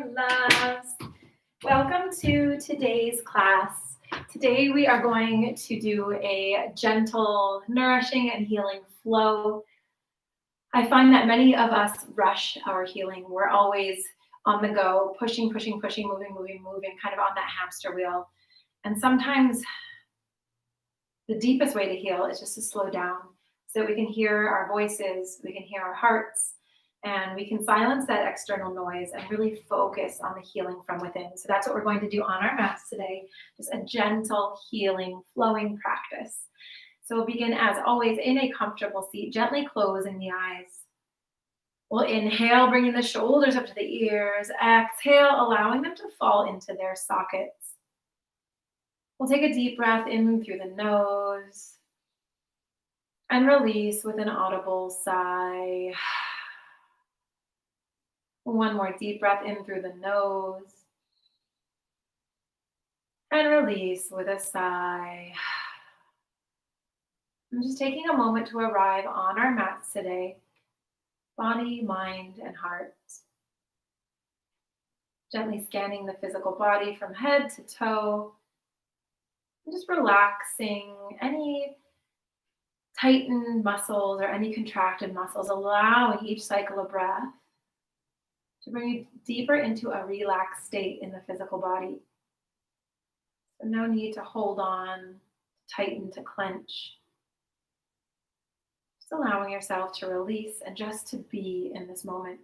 loves. Welcome to today's class. Today we are going to do a gentle, nourishing, and healing flow. I find that many of us rush our healing. We're always on the go, pushing, moving, kind of on that hamster wheel. And sometimes the deepest way to heal is just to slow down so that we can hear our voices, we can hear our hearts, and we can silence that external noise and really focus on the healing from within. So that's what we're going to do on our mats today, just a gentle healing, flowing practice. So we'll begin, as always, in a comfortable seat, gently closing the eyes. We'll inhale, bringing the shoulders up to the ears. Exhale, allowing them to fall into their sockets. We'll take a deep breath in through the nose and release with an audible sigh. One more deep breath in through the nose and release with a sigh. I'm just taking a moment to arrive on our mats today, body, mind, and heart. Gently scanning the physical body from head to toe. And just relaxing any tightened muscles or any contracted muscles, allowing each cycle of breath to bring you deeper into a relaxed state in the physical body. So no need to hold on, tighten, to clench. Just allowing yourself to release and just to be in this moment.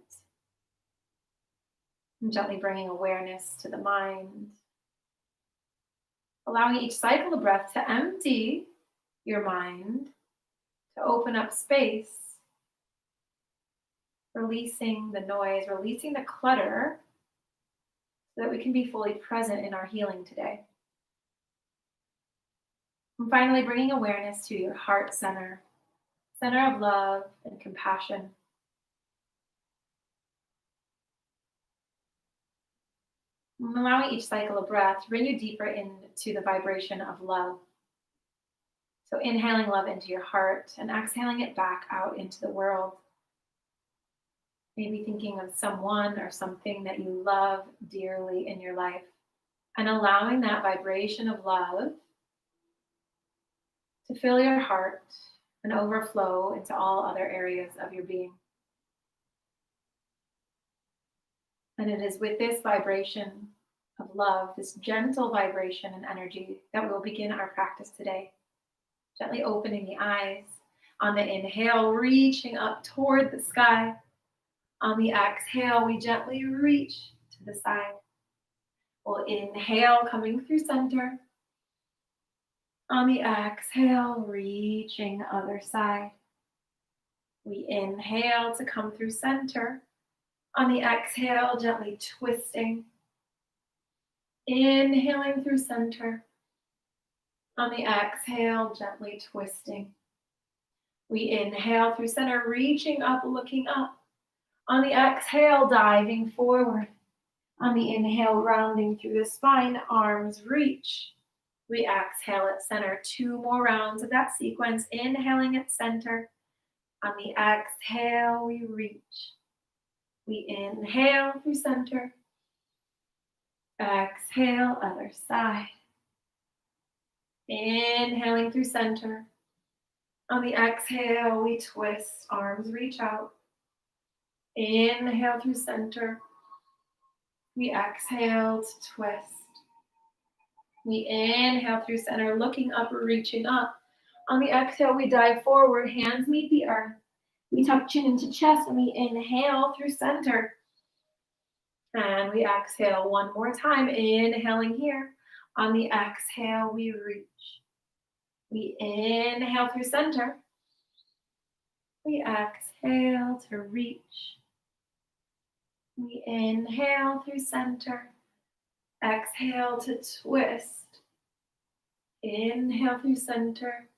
And gently bringing awareness to the mind. Allowing each cycle of breath to empty your mind, to open up space. Releasing the noise, releasing the clutter, so that we can be fully present in our healing today. And finally, bringing awareness to your heart center, center of love and compassion. And allowing each cycle of breath to bring you deeper into the vibration of love. So inhaling love into your heart and exhaling it back out into the world. Maybe thinking of someone or something that you love dearly in your life and allowing that vibration of love to fill your heart and overflow into all other areas of your being. And it is with this vibration of love, this gentle vibration and energy, that we will begin our practice today. Gently opening the eyes. On the inhale, reaching up toward the sky. On the exhale, we gently reach to the side. We'll inhale, coming through center. On the exhale, reaching other side. We inhale to come through center. On the exhale, gently twisting. Inhaling through center. On the exhale, gently twisting. We inhale through center, reaching up, looking up. On the exhale, diving forward. On the inhale, rounding through the spine, arms reach. We exhale at center. 2 more rounds of that sequence. Inhaling at center. On the exhale, we reach. We inhale through center. Exhale, other side. Inhaling through center. On the exhale, we twist, arms reach out. Inhale through center. We exhale to twist. We inhale through center, looking up, reaching up. On the exhale, we dive forward, hands meet the earth. We tuck chin into chest and we inhale through center. And we exhale one more time, inhaling here. On the exhale, we reach. We inhale through center. We exhale to reach. We inhale through center. Exhale to twist. Inhale through center.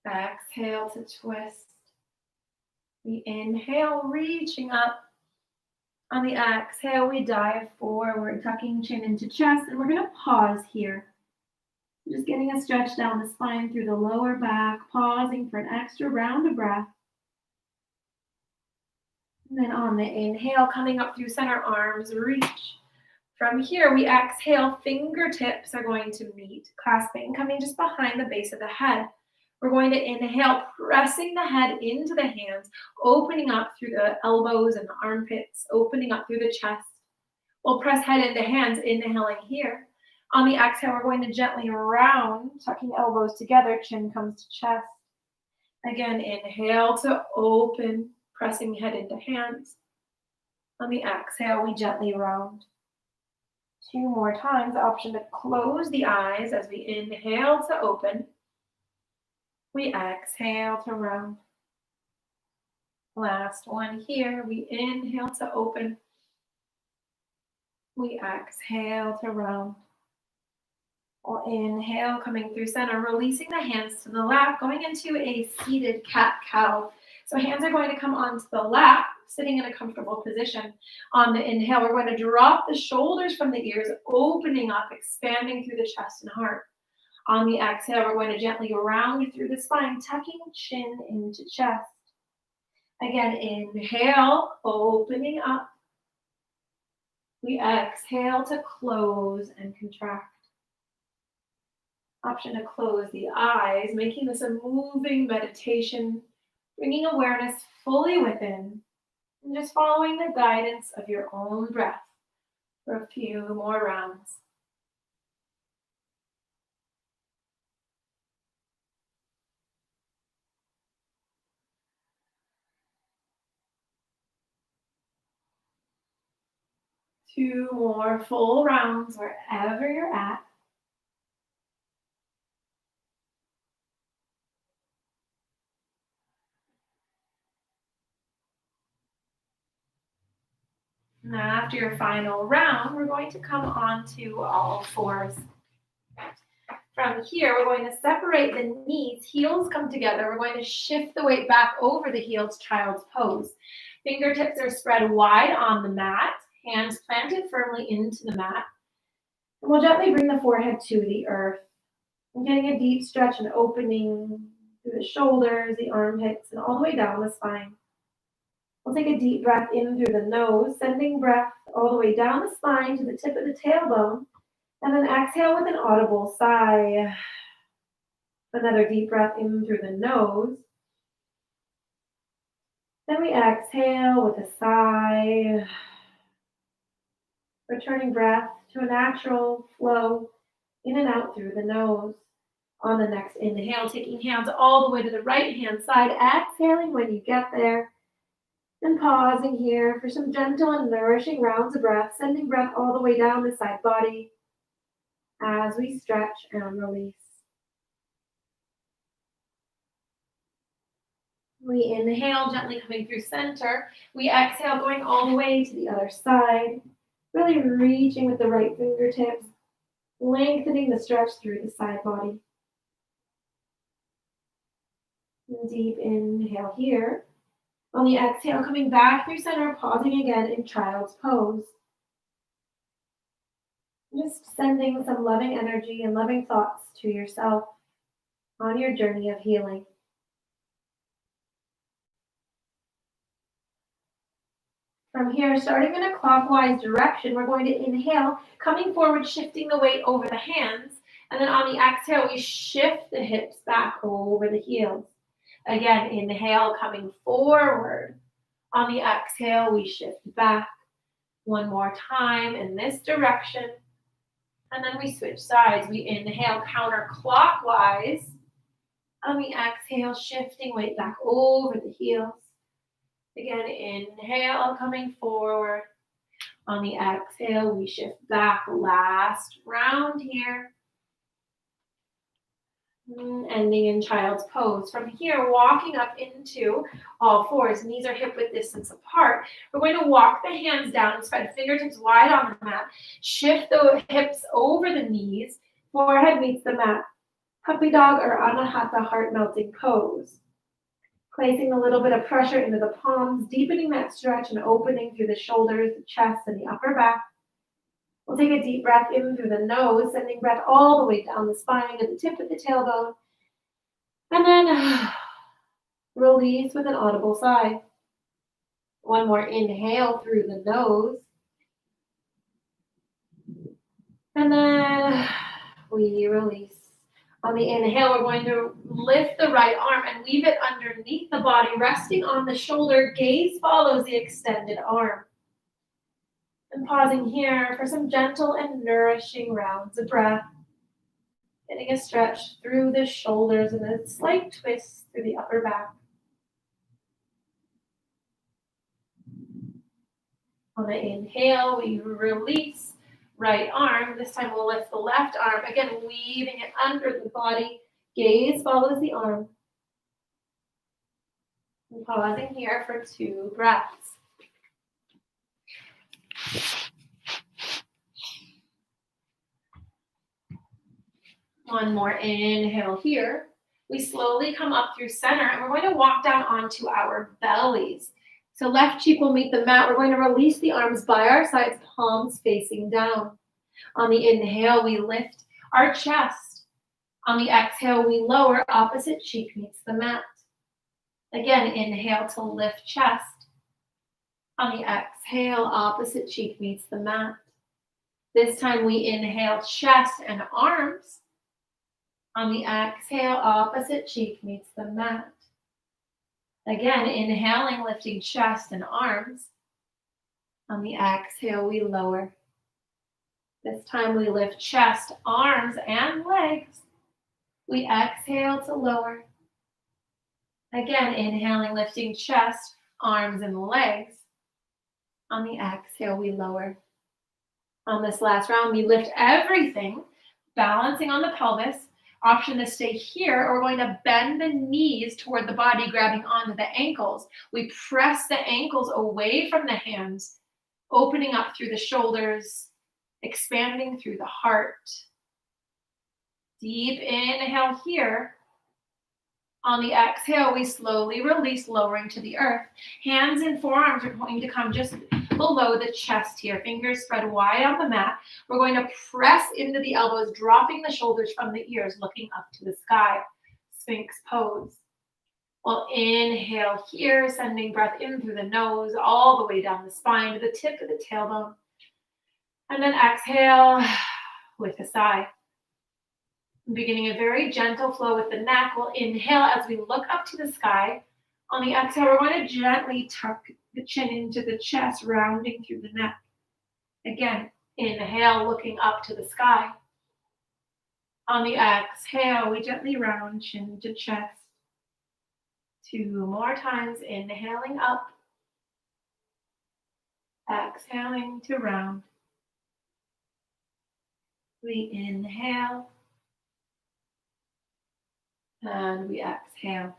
Exhale to twist. We inhale, reaching up. On the exhale, we dive forward, tucking chin into chest, and we're going to pause here. Just getting a stretch down the spine through the lower back, pausing for an extra round of breath. And then on the inhale, coming up through center, arms reach. From here, we exhale, fingertips are going to meet, clasping, coming just behind the base of the head. We're going to inhale, pressing the head into the hands, opening up through the elbows and the armpits, opening up through the chest. We'll press head into hands, inhaling here. On the exhale, we're going to gently round, tucking elbows together, chin comes to chest. Again, inhale to open, pressing head into hands. On the exhale, we gently round. 2 more times, option to close the eyes as we inhale to open. We exhale to round. Last one here, we inhale to open. We exhale to round. We'll inhale, coming through center, releasing the hands to the lap, going into a seated cat-cow. So hands are going to come onto the lap, sitting in a comfortable position. On the inhale, we're going to drop the shoulders from the ears, opening up, expanding through the chest and heart. On the exhale, we're going to gently round through the spine, tucking chin into chest. Again, inhale, opening up. We exhale to close and contract. Option to close the eyes, making this a moving meditation, bringing awareness fully within, and just following the guidance of your own breath for a few more rounds. Two more full rounds wherever you're at. And after your final round, we're going to come onto all fours. From here, we're going to separate the knees, heels come together. We're going to shift the weight back over the heels, child's pose. Fingertips are spread wide on the mat, hands planted firmly into the mat. And we'll gently bring the forehead to the earth. I'm getting a deep stretch and opening through the shoulders, the armpits, and all the way down the spine. We'll take a deep breath in through the nose, sending breath all the way down the spine to the tip of the tailbone. And then exhale with an audible sigh. Another deep breath in through the nose. Then we exhale with a sigh. Returning breath to a natural flow in and out through the nose. On the next inhale, taking hands all the way to the right hand side, exhaling when you get there. And pausing here for some gentle and nourishing rounds of breath, sending breath all the way down the side body as we stretch and release. We inhale, gently coming through center. We exhale, going all the way to the other side. Really reaching with the right fingertips, lengthening the stretch through the side body. And deep inhale here. On the exhale, coming back through center, pausing again in child's pose. Just sending some loving energy and loving thoughts to yourself on your journey of healing. From here, starting in a clockwise direction, we're going to inhale, coming forward, shifting the weight over the hands. And then on the exhale, we shift the hips back over the heels. Again, inhale, coming forward. On the exhale, we shift back. One more time in this direction. And then we switch sides. We inhale counterclockwise. On the exhale, shifting weight back over the heels. Again, inhale, coming forward. On the exhale, we shift back. Last round here. Ending in child's pose. From here, walking up into all fours. Knees are hip width distance apart. We're going to walk the hands down and spread fingertips wide on the mat. Shift the hips over the knees. Forehead meets the mat. Puppy dog or anahata heart melting pose. Placing a little bit of pressure into the palms, deepening that stretch and opening through the shoulders, the chest, and the upper back. We'll take a deep breath in through the nose, sending breath all the way down the spine to the tip of the tailbone. And then release with an audible sigh. One more inhale through the nose. And then we release. On the inhale, we're going to lift the right arm and leave it underneath the body, resting on the shoulder. Gaze follows the extended arm. And pausing here for some gentle and nourishing rounds of breath. Getting a stretch through the shoulders and a slight twist through the upper back. On the inhale, we release right arm. This time we'll lift the left arm. Again, weaving it under the body. Gaze follows the arm. And pausing here for 2 breaths. One more inhale here. We slowly come up through center and we're going to walk down onto our bellies. So left cheek will meet the mat. We're going to release the arms by our sides, palms facing down. On the inhale, we lift our chest. On the exhale, we lower, opposite cheek meets the mat. Again, inhale to lift chest. On the exhale, opposite cheek meets the mat. This time we inhale chest and arms. On the exhale, opposite cheek meets the mat. Again, inhaling, lifting chest and arms. On the exhale, we lower. This time we lift chest, arms, and legs. We exhale to lower. Again, inhaling, lifting chest, arms, and legs. On the exhale, we lower. On this last round, we lift everything, balancing on the pelvis. Option to stay here, or we're going to bend the knees toward the body, grabbing onto the ankles. We press the ankles away from the hands, opening up through the shoulders, expanding through the heart. Deep inhale here. On the exhale, we slowly release, lowering to the earth. Hands and forearms are going to come just below the chest here. Fingers spread wide on the mat. We're going to press into the elbows, dropping the shoulders from the ears, looking up to the sky. Sphinx pose. We'll inhale here, sending breath in through the nose, all the way down the spine to the tip of the tailbone. And then exhale with a sigh. Beginning a very gentle flow with the neck. We'll inhale as we look up to the sky. On the exhale, we're going to gently tuck the chin into the chest, rounding through the neck. Again, inhale, looking up to the sky. On the exhale, we gently round chin to chest. 2 more times, inhaling up. Exhaling to round. We inhale. And we exhale.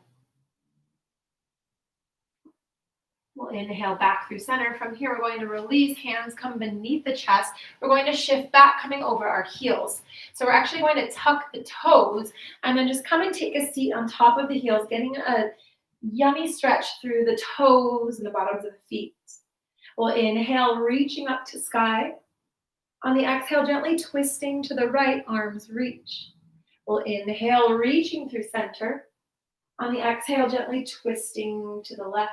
We'll inhale back through center. From here, we're going to release. Hands come beneath the chest. We're going to shift back, coming over our heels. So we're actually going to tuck the toes and then just come and take a seat on top of the heels, getting a yummy stretch through the toes and the bottoms of the feet. We'll inhale, reaching up to sky. On the exhale, gently twisting to the right, arms reach. We'll inhale, reaching through center. On the exhale, gently twisting to the left.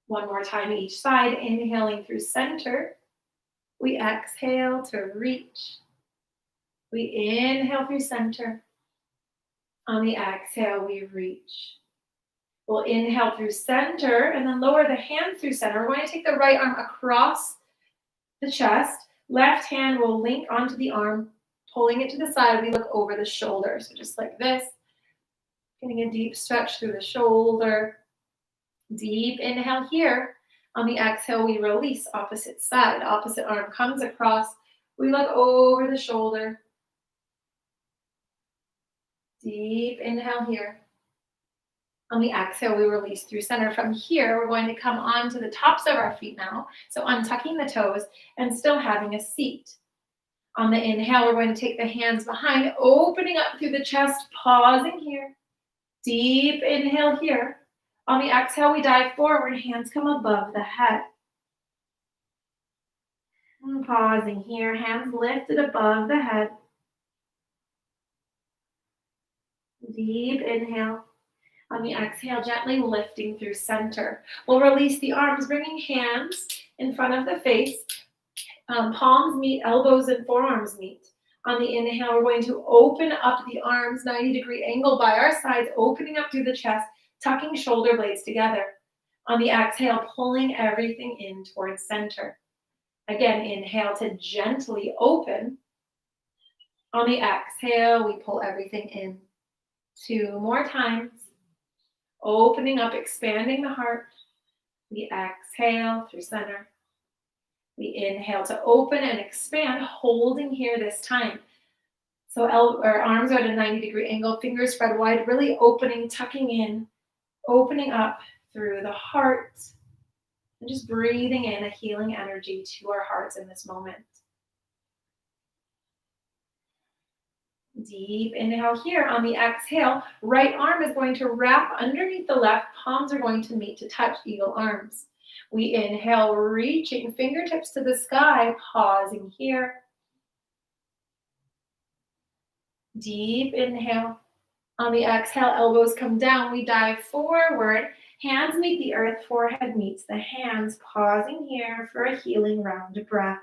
One more time each side, inhaling through center. We exhale to reach. We inhale through center. On the exhale, we reach. We'll inhale through center and then lower the hands through center. We're going to take the right arm across the chest. Left hand will link onto the arm. Pulling it to the side, we look over the shoulder. So just like this, getting a deep stretch through the shoulder. Deep inhale here. On the exhale, we release, opposite side. Opposite arm comes across. We look over the shoulder. Deep inhale here. On the exhale, we release through center. From here, we're going to come onto the tops of our feet now. So untucking the toes and still having a seat. On the inhale, we're going to take the hands behind, opening up through the chest, pausing here. Deep inhale here. On the exhale, we dive forward, hands come above the head. And pausing here, hands lifted above the head. Deep inhale. On the exhale, gently lifting through center. We'll release the arms, bringing hands in front of the face. Palms meet, elbows and forearms meet. On the inhale, we're going to open up the arms, 90-degree angle by our sides, opening up through the chest, tucking shoulder blades together. On the exhale, pulling everything in towards center. Again, inhale to gently open. On the exhale, we pull everything in. 2 more times. Opening up, expanding the heart. We exhale through center. We inhale to open and expand, holding here this time. So our arms are at a 90-degree angle, fingers spread wide, really opening, tucking in, opening up through the heart, and just breathing in a healing energy to our hearts in this moment. Deep inhale here. On the exhale, right arm is going to wrap underneath the left, palms are going to meet to touch eagle arms. We inhale, reaching fingertips to the sky, pausing here. Deep inhale. On the exhale, elbows come down. We dive forward. Hands meet the earth, forehead meets the hands. Pausing here for a healing round of breath.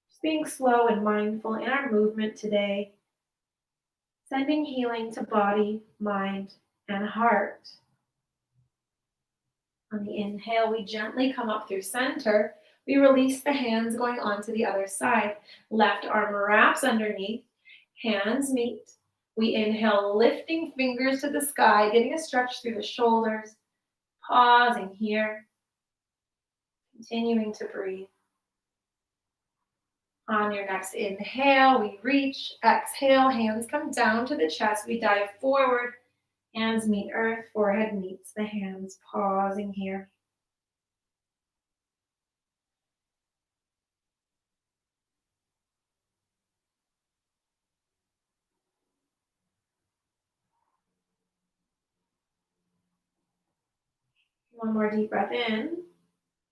Just being slow and mindful in our movement today. Sending healing to body, mind, and heart. On the inhale, we gently come up through center. We release the hands going on to the other side. Left arm wraps underneath. Hands meet. We inhale, lifting fingers to the sky, getting a stretch through the shoulders. Pausing here. Continuing to breathe. On your next inhale, we reach. Exhale, hands come down to the chest. We dive forward. Hands meet earth, forehead meets the hands. Pausing here. One more deep breath in.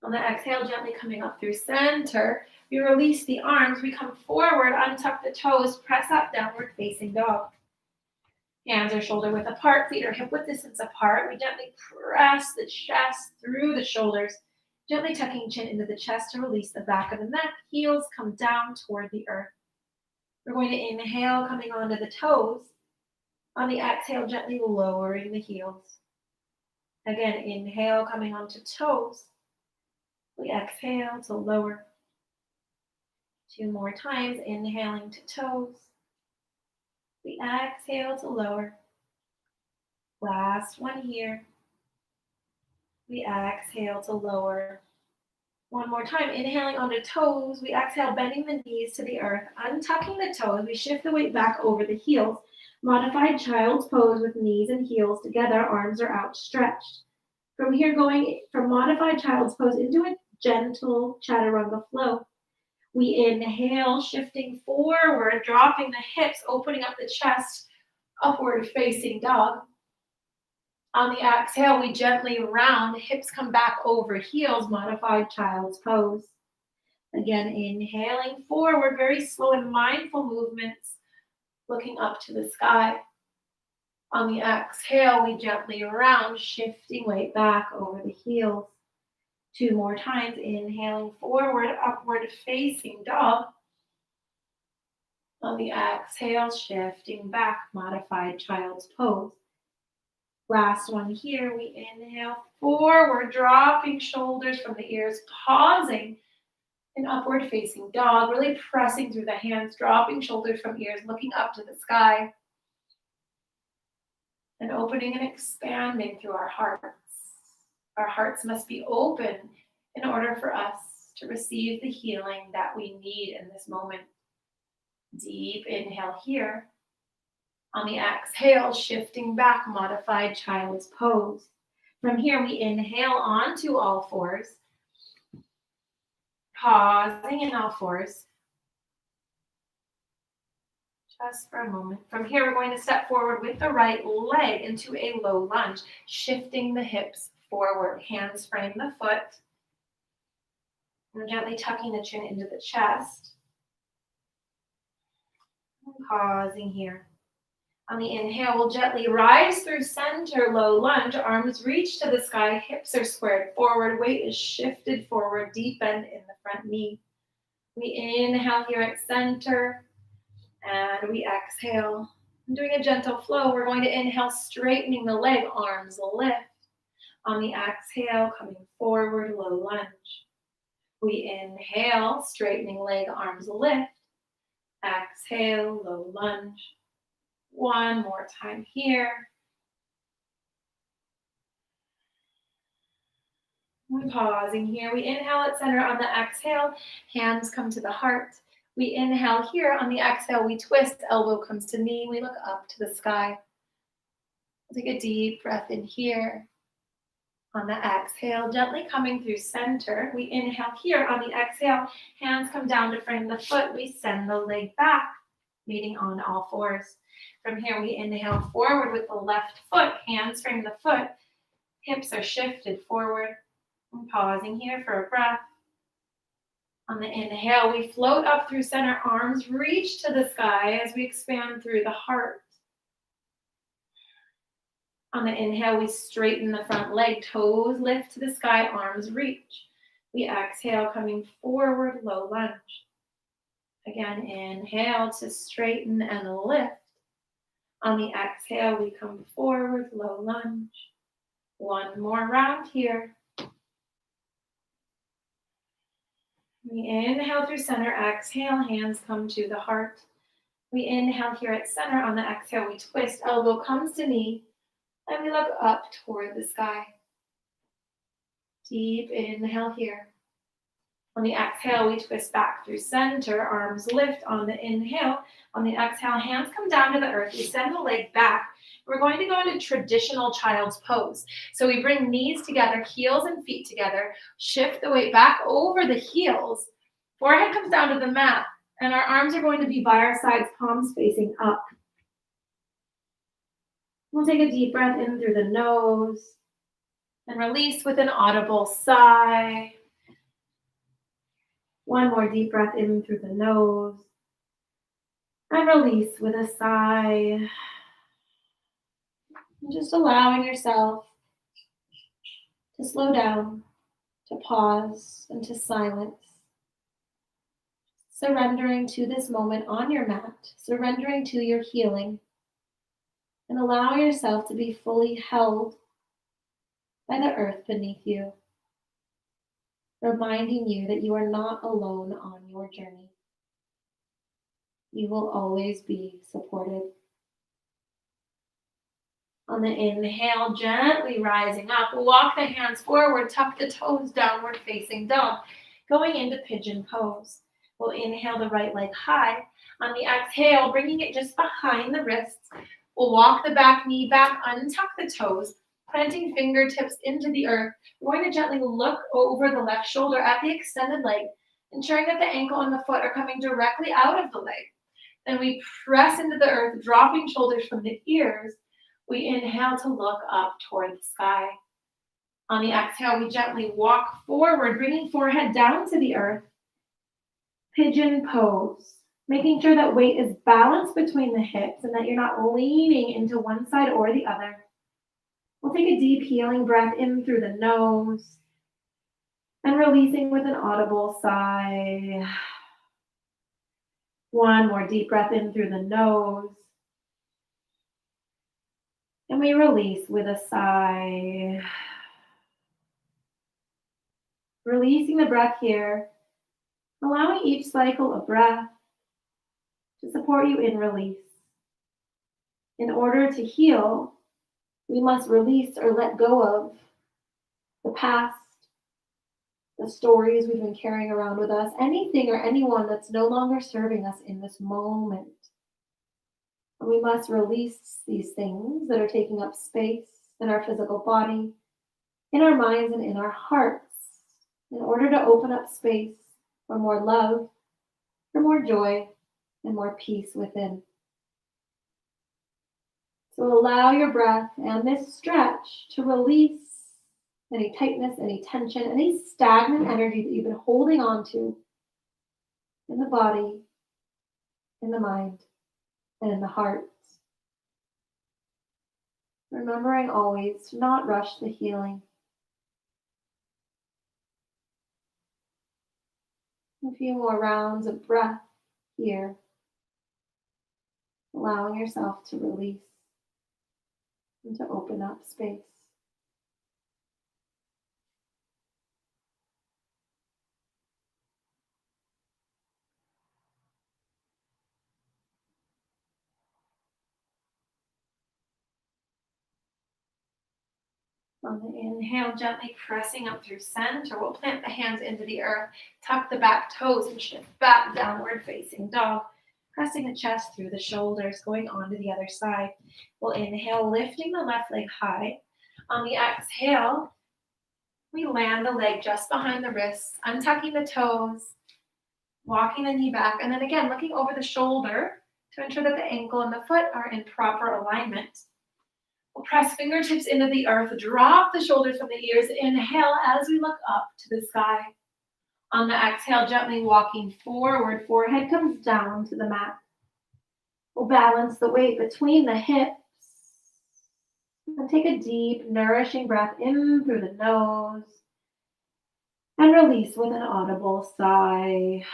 On the exhale, gently coming up through center. We release the arms. We come forward, untuck the toes, press up, downward facing dog. Hands are shoulder width apart, feet are hip width distance apart. We gently press the chest through the shoulders, gently tucking chin into the chest to release the back of the neck. Heels come down toward the earth. We're going to inhale, coming onto the toes. On the exhale, gently lowering the heels. Again, inhale, coming onto toes. We exhale to lower. 2 more times, inhaling to toes. We exhale to lower. Last one here. We exhale to lower. One more time, inhaling onto toes. We exhale, bending the knees to the earth, untucking the toes. We shift the weight back over the heels. Modified child's pose with knees and heels together, arms are outstretched. From here, going from modified child's pose into a gentle chaturanga flow. We inhale, shifting forward, dropping the hips, opening up the chest, upward facing dog. On the exhale, we gently round, hips come back over heels, modified child's pose. Again, inhaling forward, very slow and mindful movements, looking up to the sky. On the exhale, we gently round, shifting weight back over the heels. 2 more times, inhaling forward, upward facing dog. On the exhale, shifting back, modified child's pose. Last one here, we inhale forward, dropping shoulders from the ears, pausing in upward facing dog, really pressing through the hands, dropping shoulders from ears, looking up to the sky, and opening and expanding through our hearts. Our hearts must be open in order for us to receive the healing that we need in this moment. Deep inhale here. On the exhale, shifting back, modified child's pose. From here, we inhale onto all fours. Pausing in all fours. Just for a moment. From here, we're going to step forward with the right leg into a low lunge, shifting the hips forward. Hands frame the foot. And gently tucking the chin into the chest. And pausing here. On the inhale, we'll gently rise through center, low lunge, arms reach to the sky, hips are squared forward, weight is shifted forward, deep bend in the front knee. We inhale here at center, and we exhale. I'm doing a gentle flow. We're going to inhale, straightening the leg, arms lift. On the exhale, coming forward, low lunge. We inhale, straightening leg, arms lift. Exhale, low lunge. One more time here. We're pausing here. We inhale at center. On the exhale, hands come to the heart. We inhale here. On the exhale, we twist. Elbow comes to knee. We look up to the sky. We'll take a deep breath in here. On the exhale, gently coming through center. We inhale here. On the exhale, hands come down to frame the foot. We send the leg back, meeting on all fours. From here, we inhale forward with the left foot. Hands frame the foot. Hips are shifted forward. I'm pausing here for a breath. On the inhale, we float up through center, arms reach to the sky as we expand through the heart. On the inhale, we straighten the front leg, toes lift to the sky, arms reach. We exhale, coming forward, low lunge. Again, inhale to straighten and lift. On the exhale, we come forward, low lunge. One more round here. We inhale through center, exhale, hands come to the heart. We inhale here at center. On the exhale, we twist, elbow comes to knee, and we look up toward the sky. Deep inhale here. On the exhale, we twist back through center, arms lift on the inhale. On the exhale, hands come down to the earth. We send the leg back. We're going to go into traditional child's pose. So we bring knees together, heels and feet together, shift the weight back over the heels. Forehead comes down to the mat, and our arms are going to be by our sides, palms facing up. We'll take a deep breath in through the nose and release with an audible sigh. One more deep breath in through the nose and release with a sigh. And just allowing yourself to slow down, to pause, and to silence. Surrendering to this moment on your mat, surrendering to your healing, and allow yourself to be fully held by the earth beneath you, reminding you that you are not alone on your journey. You will always be supported. On the inhale, gently rising up, walk the hands forward, tuck the toes, downward facing dog, going into pigeon pose. We'll inhale the right leg high. On the exhale, bringing it just behind the wrists, we'll walk the back knee back, untuck the toes, planting fingertips into the earth. We're going to gently look over the left shoulder at the extended leg, ensuring that the ankle and the foot are coming directly out of the leg. Then we press into the earth, dropping shoulders from the ears. We inhale to look up toward the sky. On the exhale, we gently walk forward, bringing forehead down to the earth. Pigeon pose, making sure that weight is balanced between the hips and that you're not leaning into one side or the other. We'll take a deep healing breath in through the nose and releasing with an audible sigh. One more deep breath in through the nose. And we release with a sigh. Releasing the breath here, allowing each cycle of breath to support you in release. In order to heal, we must release or let go of the past, the stories we've been carrying around with us, anything or anyone that's no longer serving us in this moment. And we must release these things that are taking up space in our physical body, in our minds, and in our hearts, in order to open up space for more love, for more joy, and more peace within. So allow your breath and this stretch to release any tightness, any tension, any stagnant energy that you've been holding on to in the body, in the mind, and in the heart. remembering always to not rush the healing. A few more rounds of breath here, allowing yourself to release and to open up space. On the inhale, gently pressing up through center, we'll plant the hands into the earth, tuck the back toes, and shift back, downward facing dog. Pressing the chest through the shoulders, going on to the other side. We'll inhale, lifting the left leg high. On the exhale, we land the leg just behind the wrists, untucking the toes, walking the knee back, and then again, looking over the shoulder to ensure that the ankle and the foot are in proper alignment. We'll press fingertips into the earth, drop the shoulders from the ears, inhale as we look up to the sky. On the exhale, gently walking forward, forehead comes down to the mat. We'll balance the weight between the hips and take a deep, nourishing breath in through the nose and release with an audible sigh.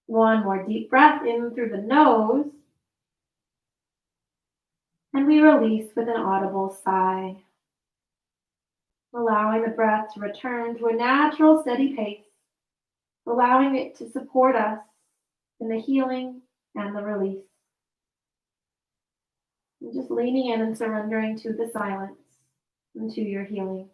One more deep breath in through the nose. And we release with an audible sigh, allowing the breath to return to a natural, steady pace, allowing it to support us in the healing and the release. And just leaning in and surrendering to the silence and to your healing.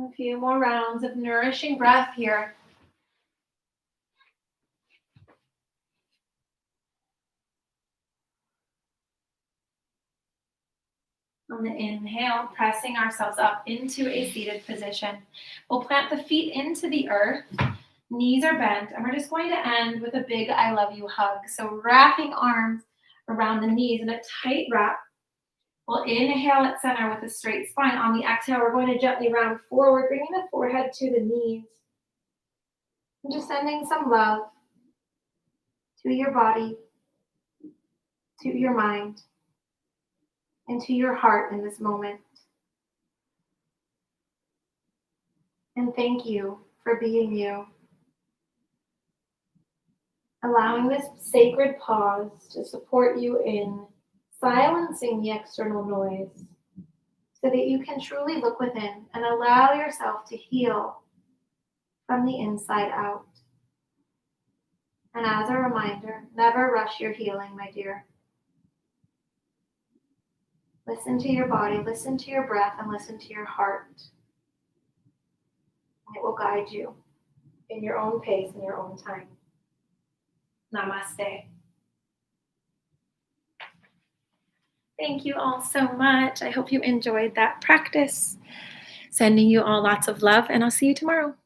A few more rounds of nourishing breath here. On the inhale, pressing ourselves up into a seated position. We'll plant the feet into the earth, knees are bent, and we're just going to end with a big I love you hug. So wrapping arms around the knees in a tight wrap. We'll inhale at center with a straight spine. On the exhale, we're going to gently round forward, bringing the forehead to the knees. And just sending some love to your body, to your mind, and to your heart in this moment. And thank you for being you. Allowing this sacred pause to support you in silencing the external noise so that you can truly look within and allow yourself to heal from the inside out. And as a reminder, never rush your healing, my dear. Listen to your body, listen to your breath, and listen to your heart. And it will guide you in your own pace and your own time. Namaste. Thank you all so much. I hope you enjoyed that practice. Sending you all lots of love, and I'll see you tomorrow.